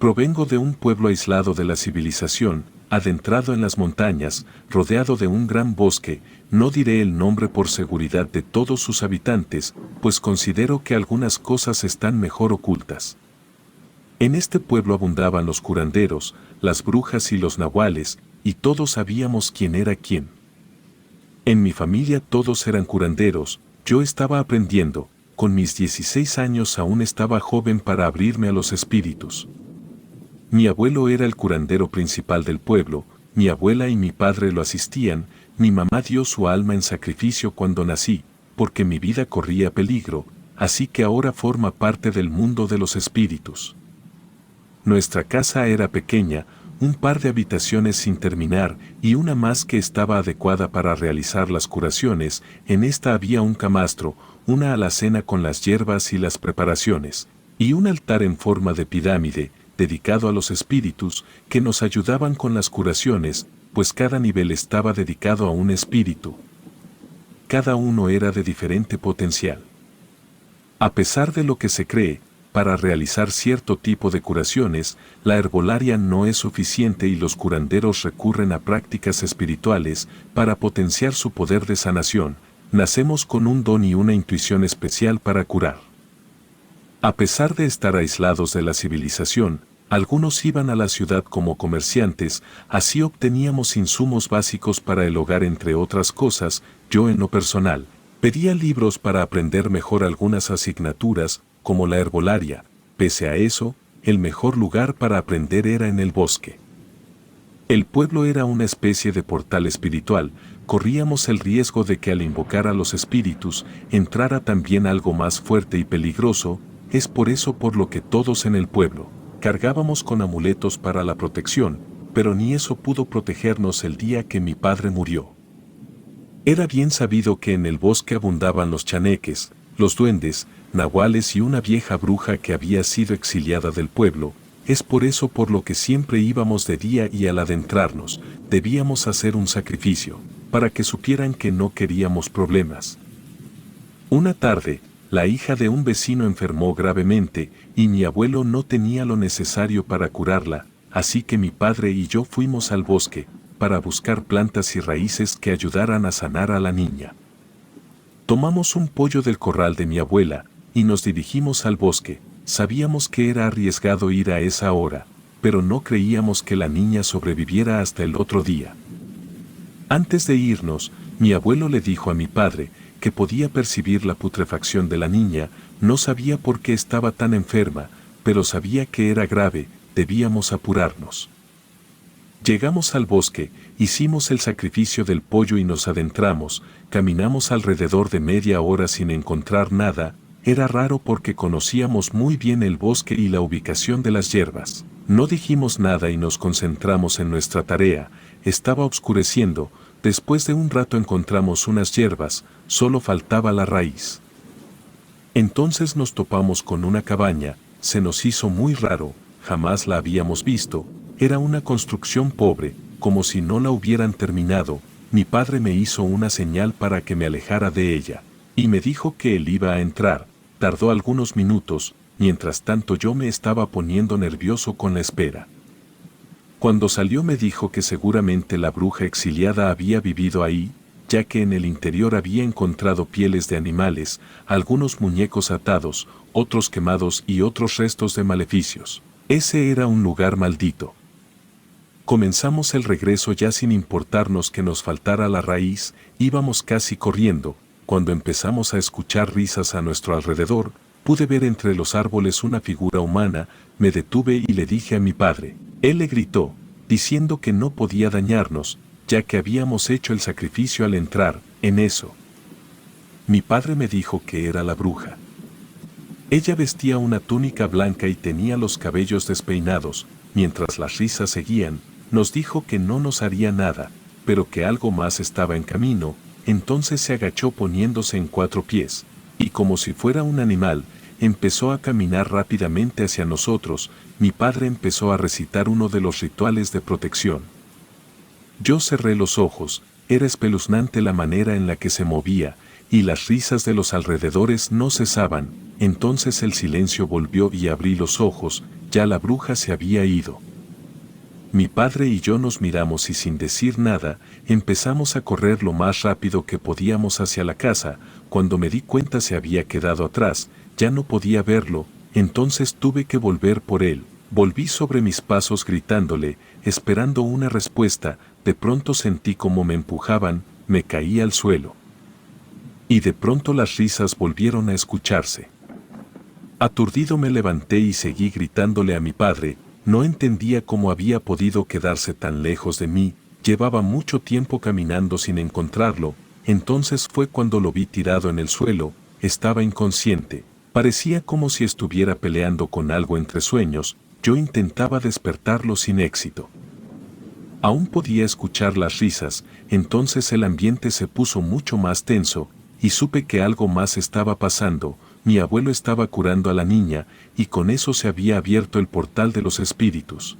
Provengo de un pueblo aislado de la civilización, adentrado en las montañas, rodeado de un gran bosque. No diré el nombre por seguridad de todos sus habitantes, pues considero que algunas cosas están mejor ocultas. En este pueblo abundaban los curanderos, las brujas y los nahuales, y todos sabíamos quién era quién. En mi familia todos eran curanderos, yo estaba aprendiendo, con mis 16 años aún estaba joven para abrirme a los espíritus. Mi abuelo era el curandero principal del pueblo, mi abuela y mi padre lo asistían, mi mamá dio su alma en sacrificio cuando nací, porque mi vida corría peligro, así que ahora forma parte del mundo de los espíritus. Nuestra casa era pequeña, un par de habitaciones sin terminar y una más que estaba adecuada para realizar las curaciones. En esta había un camastro, una alacena con las hierbas y las preparaciones, y un altar en forma de pirámide, dedicado a los espíritus, que nos ayudaban con las curaciones, pues cada nivel estaba dedicado a un espíritu. Cada uno era de diferente potencial. A pesar de lo que se cree, para realizar cierto tipo de curaciones, la herbolaria no es suficiente y los curanderos recurren a prácticas espirituales para potenciar su poder de sanación. Nacemos con un don y una intuición especial para curar. A pesar de estar aislados de la civilización, algunos iban a la ciudad como comerciantes, así obteníamos insumos básicos para el hogar entre otras cosas. Yo en lo personal, pedía libros para aprender mejor algunas asignaturas, como la herbolaria. Pese a eso, el mejor lugar para aprender era en el bosque. El pueblo era una especie de portal espiritual, corríamos el riesgo de que al invocar a los espíritus entrara también algo más fuerte y peligroso. Es por eso por lo que todos en el pueblo cargábamos con amuletos para la protección, pero ni eso pudo protegernos el día que mi padre murió. Era bien sabido que en el bosque abundaban los chaneques, los duendes, nahuales y una vieja bruja que había sido exiliada del pueblo. Es por eso por lo que siempre íbamos de día y al adentrarnos, debíamos hacer un sacrificio, para que supieran que no queríamos problemas. Una tarde, la hija de un vecino enfermó gravemente y mi abuelo no tenía lo necesario para curarla, así que mi padre y yo fuimos al bosque para buscar plantas y raíces que ayudaran a sanar a la niña. Tomamos un pollo del corral de mi abuela y nos dirigimos al bosque. Sabíamos que era arriesgado ir a esa hora, pero no creíamos que la niña sobreviviera hasta el otro día. Antes de irnos, mi abuelo le dijo a mi padre que podía percibir la putrefacción de la niña. No sabía por qué estaba tan enferma, pero sabía que era grave, debíamos apurarnos. Llegamos al bosque, hicimos el sacrificio del pollo y nos adentramos. Caminamos alrededor de media hora sin encontrar nada. Era raro porque conocíamos muy bien el bosque y la ubicación de las hierbas. No dijimos nada y nos concentramos en nuestra tarea. Estaba oscureciendo. Después de un rato encontramos unas hierbas, solo faltaba la raíz. Entonces nos topamos con una cabaña. Se nos hizo muy raro, jamás la habíamos visto. Era una construcción pobre, como si no la hubieran terminado. Mi padre me hizo una señal para que me alejara de ella, y me dijo que él iba a entrar. Tardó algunos minutos, mientras tanto yo me estaba poniendo nervioso con la espera. Cuando salió me dijo que seguramente la bruja exiliada había vivido ahí, ya que en el interior había encontrado pieles de animales, algunos muñecos atados, otros quemados y otros restos de maleficios. Ese era un lugar maldito. Comenzamos el regreso ya sin importarnos que nos faltara la raíz, íbamos casi corriendo. Cuando empezamos a escuchar risas a nuestro alrededor, pude ver entre los árboles una figura humana. Me detuve y le dije a mi padre. Él le gritó, diciendo que no podía dañarnos, ya que habíamos hecho el sacrificio al entrar. En eso, mi padre me dijo que era la bruja. Ella vestía una túnica blanca y tenía los cabellos despeinados. Mientras las risas seguían, nos dijo que no nos haría nada, pero que algo más estaba en camino. Entonces se agachó poniéndose en 4 pies, y como si fuera un animal, empezó a caminar rápidamente hacia nosotros. Mi padre empezó a recitar uno de los rituales de protección. Yo cerré los ojos, era espeluznante la manera en la que se movía, y las risas de los alrededores no cesaban. Entonces el silencio volvió y abrí los ojos, ya la bruja se había ido. Mi padre y yo nos miramos y sin decir nada, empezamos a correr lo más rápido que podíamos hacia la casa. Cuando me di cuenta se había quedado atrás, ya no podía verlo, entonces tuve que volver por él. Volví sobre mis pasos gritándole, esperando una respuesta. De pronto sentí como me empujaban, me caí al suelo. Y de pronto las risas volvieron a escucharse. Aturdido me levanté y seguí gritándole a mi padre. No entendía cómo había podido quedarse tan lejos de mí, llevaba mucho tiempo caminando sin encontrarlo. Entonces fue cuando lo vi tirado en el suelo, estaba inconsciente, parecía como si estuviera peleando con algo entre sueños. Yo intentaba despertarlo sin éxito. Aún podía escuchar las risas, entonces el ambiente se puso mucho más tenso, y supe que algo más estaba pasando. Mi abuelo estaba curando a la niña, y con eso se había abierto el portal de los espíritus.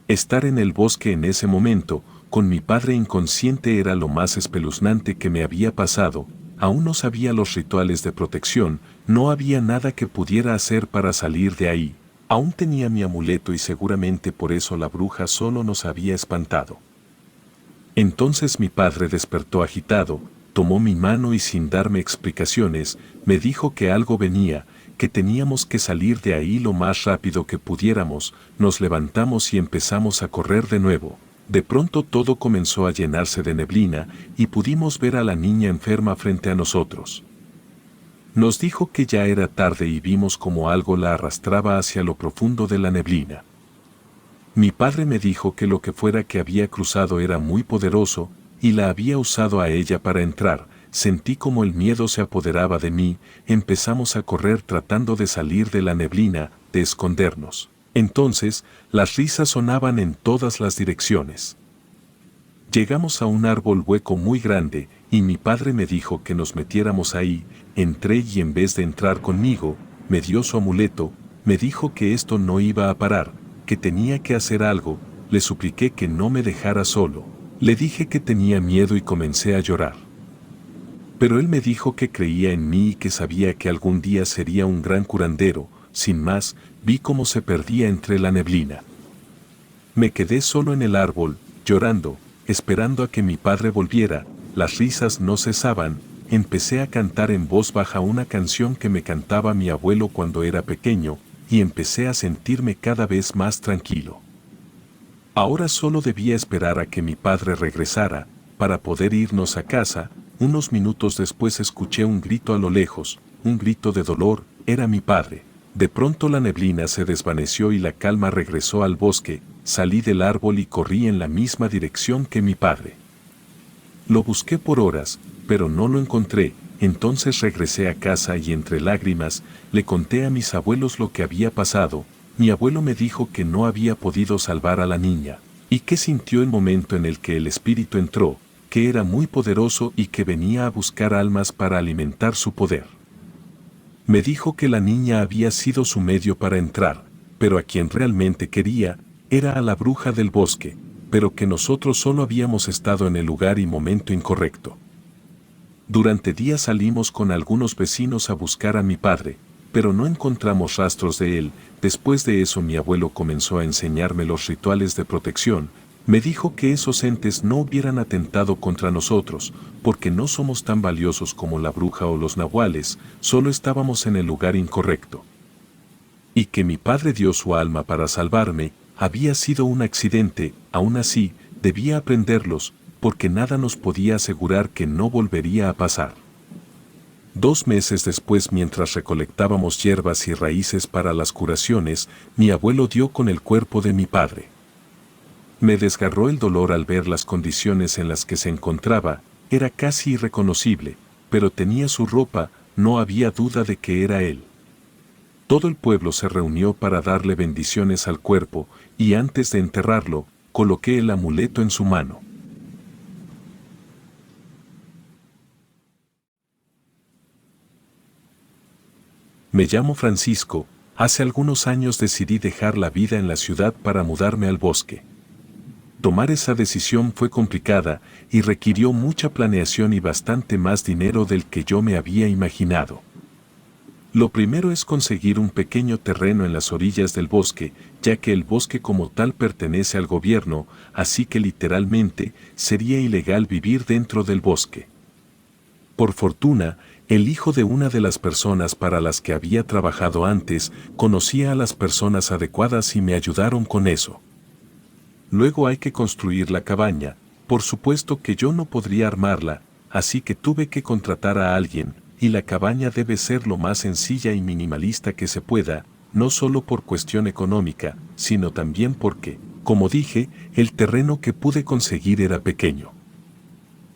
Estar en el bosque en ese momento, con mi padre inconsciente, era lo más espeluznante que me había pasado. Aún no sabía los rituales de protección, no había nada que pudiera hacer para salir de ahí. Aún tenía mi amuleto y seguramente por eso la bruja solo nos había espantado. Entonces mi padre despertó agitado, tomó mi mano y sin darme explicaciones, me dijo que algo venía, que teníamos que salir de ahí lo más rápido que pudiéramos. Nos levantamos y empezamos a correr de nuevo. De pronto todo comenzó a llenarse de neblina y pudimos ver a la niña enferma frente a nosotros. Nos dijo que ya era tarde y vimos como algo la arrastraba hacia lo profundo de la neblina. Mi padre me dijo que lo que fuera que había cruzado era muy poderoso, y la había usado a ella para entrar. Sentí como el miedo se apoderaba de mí, empezamos a correr tratando de salir de la neblina, de escondernos. Entonces, las risas sonaban en todas las direcciones. Llegamos a un árbol hueco muy grande, y mi padre me dijo que nos metiéramos ahí. Entré y en vez de entrar conmigo, me dio su amuleto, me dijo que esto no iba a parar, que tenía que hacer algo. Le supliqué que no me dejara solo. Le dije que tenía miedo y comencé a llorar. Pero él me dijo que creía en mí y que sabía que algún día sería un gran curandero. Sin más, vi cómo se perdía entre la neblina. Me quedé solo en el árbol, llorando, esperando a que mi padre volviera. Las risas no cesaban. Empecé a cantar en voz baja una canción que me cantaba mi abuelo cuando era pequeño, y empecé a sentirme cada vez más tranquilo. Ahora solo debía esperar a que mi padre regresara, para poder irnos a casa. Unos minutos después escuché un grito a lo lejos, un grito de dolor. Era mi padre. De pronto la neblina se desvaneció y la calma regresó al bosque. Salí del árbol y corrí en la misma dirección que mi padre. Lo busqué por horas, pero no lo encontré. Entonces regresé a casa y entre lágrimas le conté a mis abuelos lo que había pasado. Mi abuelo me dijo que no había podido salvar a la niña, y que sintió el momento en el que el espíritu entró, que era muy poderoso y que venía a buscar almas para alimentar su poder. Me dijo que la niña había sido su medio para entrar, pero a quien realmente quería era a la bruja del bosque, pero que nosotros solo habíamos estado en el lugar y momento incorrecto. Durante días salimos con algunos vecinos a buscar a mi padre, pero no encontramos rastros de él. Después de eso mi abuelo comenzó a enseñarme los rituales de protección. Me dijo que esos entes no hubieran atentado contra nosotros, porque no somos tan valiosos como la bruja o los nahuales, solo estábamos en el lugar incorrecto. Y que mi padre dio su alma para salvarme, había sido un accidente. Aún así, debía aprenderlos, porque nada nos podía asegurar que no volvería a pasar. 2 meses después, mientras recolectábamos hierbas y raíces para las curaciones, mi abuelo dio con el cuerpo de mi padre. Me desgarró el dolor al ver las condiciones en las que se encontraba. Era casi irreconocible, pero tenía su ropa, no había duda de que era él. Todo el pueblo se reunió para darle bendiciones al cuerpo, y antes de enterrarlo, coloqué el amuleto en su mano. Me llamo Francisco. Hace algunos años decidí dejar la vida en la ciudad para mudarme al bosque. Tomar esa decisión fue complicada y requirió mucha planeación y bastante más dinero del que yo me había imaginado. Lo primero es conseguir un pequeño terreno en las orillas del bosque, ya que el bosque como tal pertenece al gobierno, así que literalmente sería ilegal vivir dentro del bosque. Por fortuna, el hijo de una de las personas para las que había trabajado antes conocía a las personas adecuadas y me ayudaron con eso. Luego hay que construir la cabaña, por supuesto que yo no podría armarla, así que tuve que contratar a alguien, y la cabaña debe ser lo más sencilla y minimalista que se pueda, no solo por cuestión económica, sino también porque, como dije, el terreno que pude conseguir era pequeño.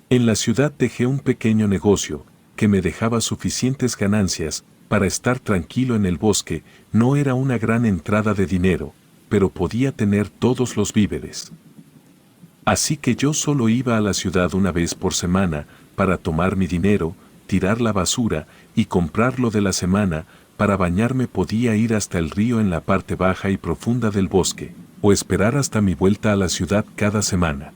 En la ciudad dejé un pequeño negocio, que me dejaba suficientes ganancias, para estar tranquilo en el bosque. No era una gran entrada de dinero, pero podía tener todos los víveres. Así que yo solo iba a la ciudad una vez por semana, para tomar mi dinero, tirar la basura y comprar lo de la semana. Para bañarme podía ir hasta el río en la parte baja y profunda del bosque, o esperar hasta mi vuelta a la ciudad cada semana.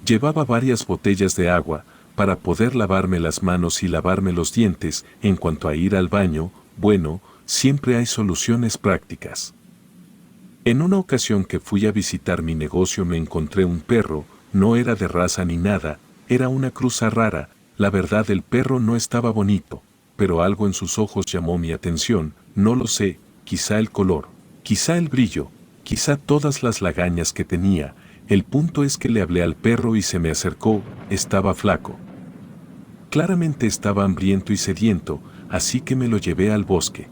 Llevaba varias botellas de agua, para poder lavarme las manos y lavarme los dientes. En cuanto a ir al baño, bueno, siempre hay soluciones prácticas. En una ocasión que fui a visitar mi negocio me encontré un perro, no era de raza ni nada, era una cruza rara. La verdad, el perro no estaba bonito, pero algo en sus ojos llamó mi atención. No lo sé, quizá el color, quizá el brillo, quizá todas las lagañas que tenía. El punto es que le hablé al perro y se me acercó. Estaba flaco. Claramente estaba hambriento y sediento, así que me lo llevé al bosque.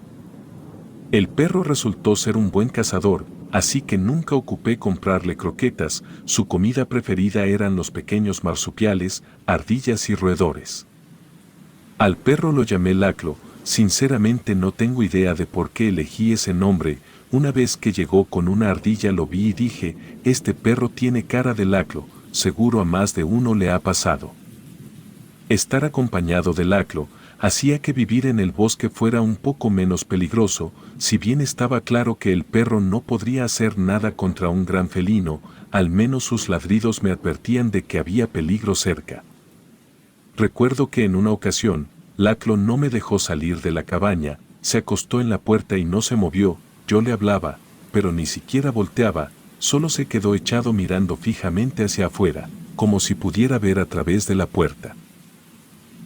El perro resultó ser un buen cazador, así que nunca ocupé comprarle croquetas. Su comida preferida eran los pequeños marsupiales, ardillas y roedores. Al perro lo llamé Laclo. Sinceramente no tengo idea de por qué elegí ese nombre. Una vez que llegó con una ardilla lo vi y dije, este perro tiene cara de Laclo, seguro a más de uno le ha pasado. Estar acompañado de Laclo hacía que vivir en el bosque fuera un poco menos peligroso. Si bien estaba claro que el perro no podría hacer nada contra un gran felino, al menos sus ladridos me advertían de que había peligro cerca. Recuerdo que en una ocasión, Laclo no me dejó salir de la cabaña, se acostó en la puerta y no se movió. Yo le hablaba, pero ni siquiera volteaba, solo se quedó echado mirando fijamente hacia afuera, como si pudiera ver a través de la puerta.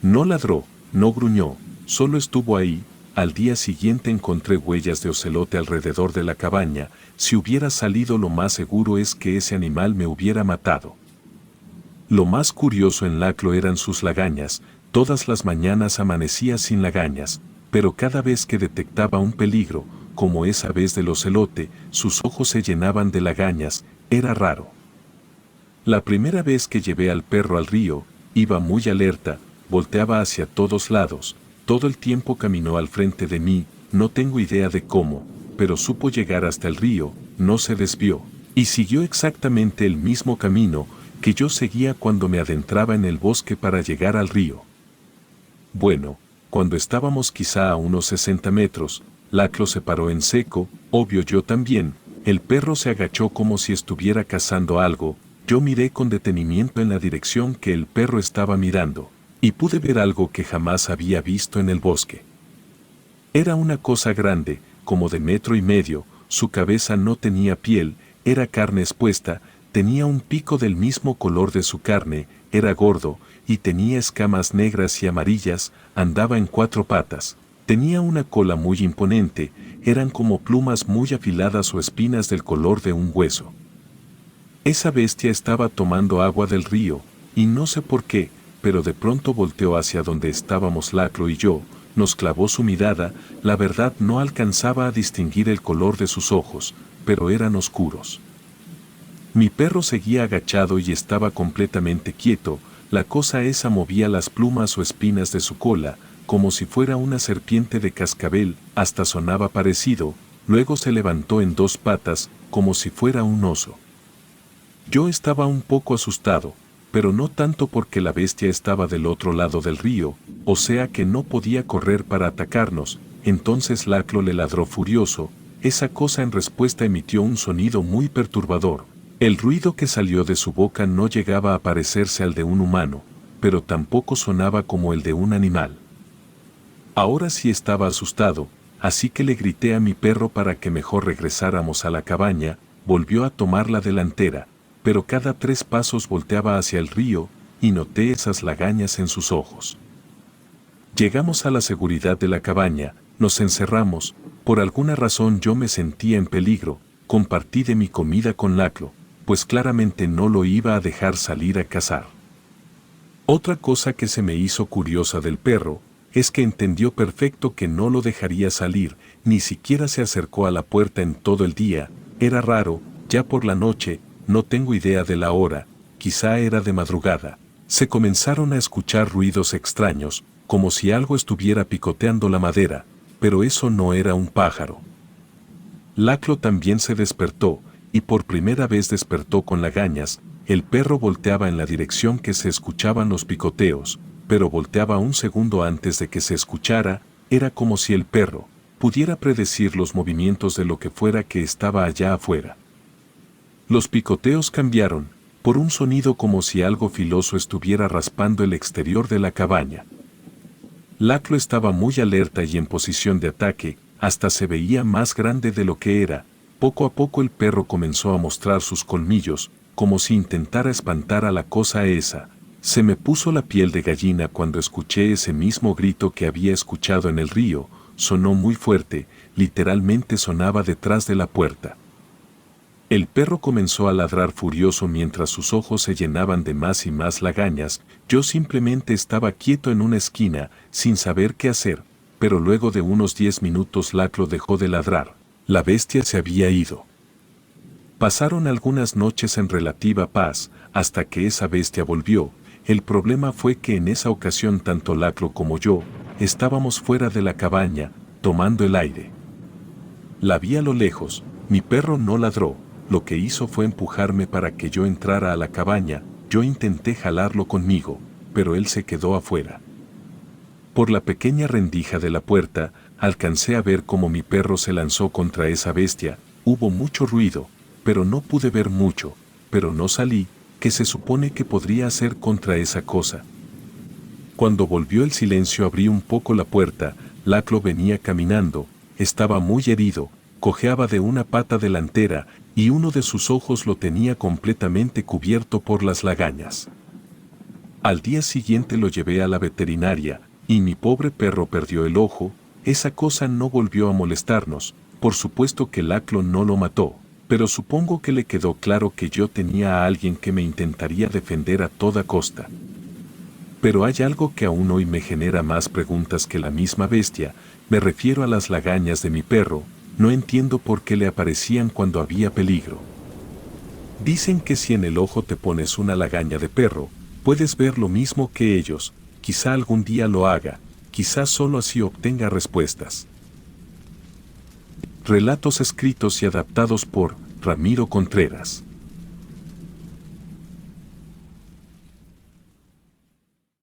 No ladró, no gruñó, solo estuvo ahí. Al día siguiente encontré huellas de ocelote alrededor de la cabaña. Si hubiera salido, lo más seguro es que ese animal me hubiera matado. Lo más curioso en Laclo eran sus lagañas. Todas las mañanas amanecía sin lagañas, pero cada vez que detectaba un peligro, como esa vez del ocelote, sus ojos se llenaban de lagañas. Era raro. La primera vez que llevé al perro al río, iba muy alerta, volteaba hacia todos lados, todo el tiempo caminó al frente de mí. No tengo idea de cómo, pero supo llegar hasta el río, no se desvió, y siguió exactamente el mismo camino que yo seguía cuando me adentraba en el bosque para llegar al río. Bueno, cuando estábamos quizá a unos 60 metros, Laclo se paró en seco, obvio yo también. El perro se agachó como si estuviera cazando algo. Yo miré con detenimiento en la dirección que el perro estaba mirando, y pude ver algo que jamás había visto en el bosque. Era una cosa grande, como de 1,5 metros, su cabeza no tenía piel, era carne expuesta, tenía un pico del mismo color de su carne, era gordo, y tenía escamas negras y amarillas. Andaba en 4 patas. Tenía una cola muy imponente, eran como plumas muy afiladas o espinas del color de un hueso. Esa bestia estaba tomando agua del río, y no sé por qué, pero de pronto volteó hacia donde estábamos Laclo y yo. Nos clavó su mirada. La verdad no alcanzaba a distinguir el color de sus ojos, pero eran oscuros. Mi perro seguía agachado y estaba completamente quieto. La cosa esa movía las plumas o espinas de su cola, como si fuera una serpiente de cascabel, hasta sonaba parecido. Luego se levantó en 2 patas, como si fuera un oso. Yo estaba un poco asustado, pero no tanto porque la bestia estaba del otro lado del río, o sea que no podía correr para atacarnos. Entonces Laclo le ladró furioso. Esa cosa en respuesta emitió un sonido muy perturbador. El ruido que salió de su boca no llegaba a parecerse al de un humano, pero tampoco sonaba como el de un animal. Ahora sí estaba asustado, así que le grité a mi perro para que mejor regresáramos a la cabaña. Volvió a tomar la delantera, pero cada 3 pasos volteaba hacia el río, y noté esas lagañas en sus ojos. Llegamos a la seguridad de la cabaña, nos encerramos. Por alguna razón yo me sentía en peligro. Compartí de mi comida con Laclo, pues claramente no lo iba a dejar salir a cazar. Otra cosa que se me hizo curiosa del perro, es que entendió perfecto que no lo dejaría salir, ni siquiera se acercó a la puerta en todo el día. Era raro, ya por la noche, no tengo idea de la hora, quizá era de madrugada. Se comenzaron a escuchar ruidos extraños, como si algo estuviera picoteando la madera, pero eso no era un pájaro. Laclo también se despertó, y por primera vez despertó con lagañas. El perro volteaba en la dirección que se escuchaban los picoteos, pero volteaba un segundo antes de que se escuchara. Era como si el perro pudiera predecir los movimientos de lo que fuera que estaba allá afuera. Los picoteos cambiaron, por un sonido como si algo filoso estuviera raspando el exterior de la cabaña. Laclo estaba muy alerta y en posición de ataque, hasta se veía más grande de lo que era. Poco a poco el perro comenzó a mostrar sus colmillos, como si intentara espantar a la cosa esa. Se me puso la piel de gallina cuando escuché ese mismo grito que había escuchado en el río. Sonó muy fuerte, literalmente sonaba detrás de la puerta. El perro comenzó a ladrar furioso mientras sus ojos se llenaban de más y más lagañas. Yo simplemente estaba quieto en una esquina, sin saber qué hacer, pero luego de unos 10 minutos Laclo dejó de ladrar. La bestia se había ido. Pasaron algunas noches en relativa paz, hasta que esa bestia volvió. El problema fue que en esa ocasión tanto Laclo como yo estábamos fuera de la cabaña, tomando el aire. La vi a lo lejos. Mi perro no ladró, lo que hizo fue empujarme para que yo entrara a la cabaña. Yo intenté jalarlo conmigo, pero él se quedó afuera. Por la pequeña rendija de la puerta, alcancé a ver cómo mi perro se lanzó contra esa bestia. Hubo mucho ruido, pero no pude ver mucho, pero no salí. ¿Qué se supone que podría hacer contra esa cosa? Cuando volvió el silencio abrí un poco la puerta. Laclo venía caminando, estaba muy herido, cojeaba de una pata delantera, y uno de sus ojos lo tenía completamente cubierto por las lagañas. Al día siguiente lo llevé a la veterinaria, y mi pobre perro perdió el ojo. Esa cosa no volvió a molestarnos. Por supuesto que Laclo no lo mató, pero supongo que le quedó claro que yo tenía a alguien que me intentaría defender a toda costa. Pero hay algo que aún hoy me genera más preguntas que la misma bestia. Me refiero a las lagañas de mi perro. No entiendo por qué le aparecían cuando había peligro. Dicen que si en el ojo te pones una lagaña de perro, puedes ver lo mismo que ellos. Quizá algún día lo haga, quizá solo así obtenga respuestas. Relatos escritos y adaptados por Ramiro Contreras.